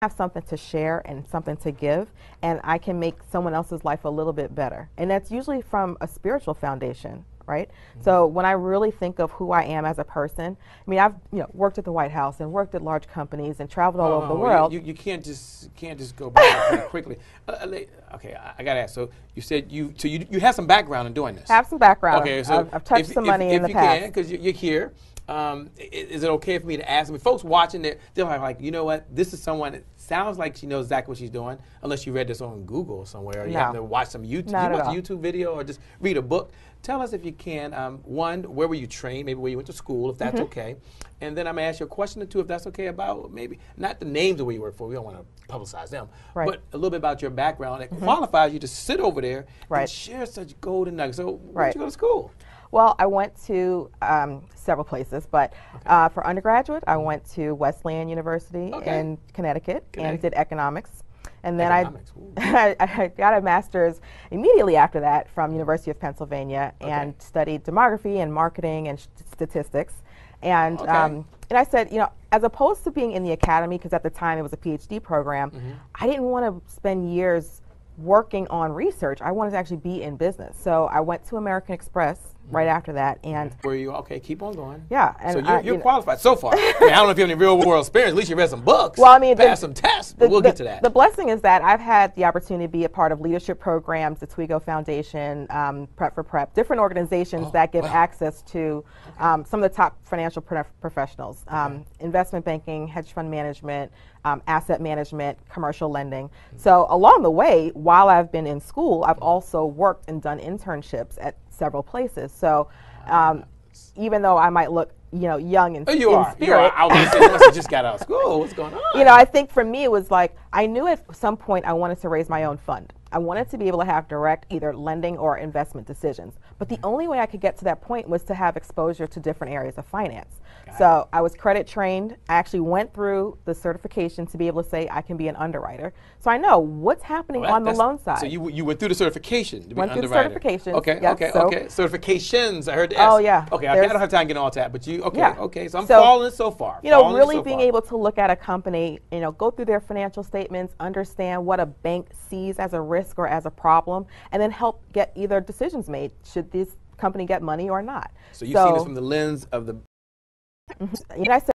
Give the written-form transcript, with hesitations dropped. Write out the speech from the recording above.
have something to share and something to give, and I can make someone else's life a little bit better. And that's usually from a spiritual foundation, right? So when I really think of who I am as a person, I mean, I've worked at the White House and worked at large companies and traveled all over the world. You can't just go back pretty quickly. Okay, I gotta ask. So you said you have some background in doing this. Have some background. Okay, so I've touched some money in the past. If you can, because you're here. Is it okay for me to ask? I mean, folks watching it, they're like, you know what? This is someone that sounds like she knows exactly what she's doing, unless you read this on Google somewhere, or you have to watch some YouTube, YouTube video, or just read a book. Tell us if you can. One, where were you trained? Maybe where you went to school, if that's okay. And then I'm gonna ask you a question or two, if that's okay, about maybe not the names of where you work for. We don't want to publicize them, but a little bit about your background that qualifies you to sit over there and share such golden nuggets. So, where did you go to school? Well, I went to several places, but for undergraduate, I went to Wesleyan University in Connecticut and did economics. And then I got a master's immediately after that from University of Pennsylvania and studied demography and marketing and statistics. And I said, as opposed to being in the academy, because at the time it was a PhD program, I didn't want to spend years working on research. I wanted to actually be in business. So I went to American Express right after that, and were you okay? Keep on going. Yeah, and so you're qualified so far. I mean, I don't know if you have any real world experience. At least you read some books. Well, I mean, passed some tests. But we'll get to that. The blessing is that I've had the opportunity to be a part of leadership programs, the Twigo Foundation, Prep for Prep, different organizations that give access to some of the top financial professionals, investment banking, hedge fund management, asset management, commercial lending. So along the way, while I've been in school, I've also worked and done internships at several places. So even though I might look, young and you are. I was going to say, you must have just got out of school. What's going on? I think for me it was like, I knew at some point I wanted to raise my own fund. I wanted to be able to have direct either lending or investment decisions. But the only way I could get to that point was to have exposure to different areas of finance. So I was credit trained. I actually went through the certification to be able to say I can be an underwriter. So I know what's happening on the loan side. So you went through the certification to be an underwriter. Went through the certification. Okay, yes, okay. Certifications, I heard the S. Oh, yeah. Okay, I don't have time getting all that, but okay. So I'm following so far. Really being able to look at a company, go through their financial statements, understand what a bank sees as a risk or as a problem, and then help get either decisions made. Should this company get money or not? So you see this from the lens of the... I said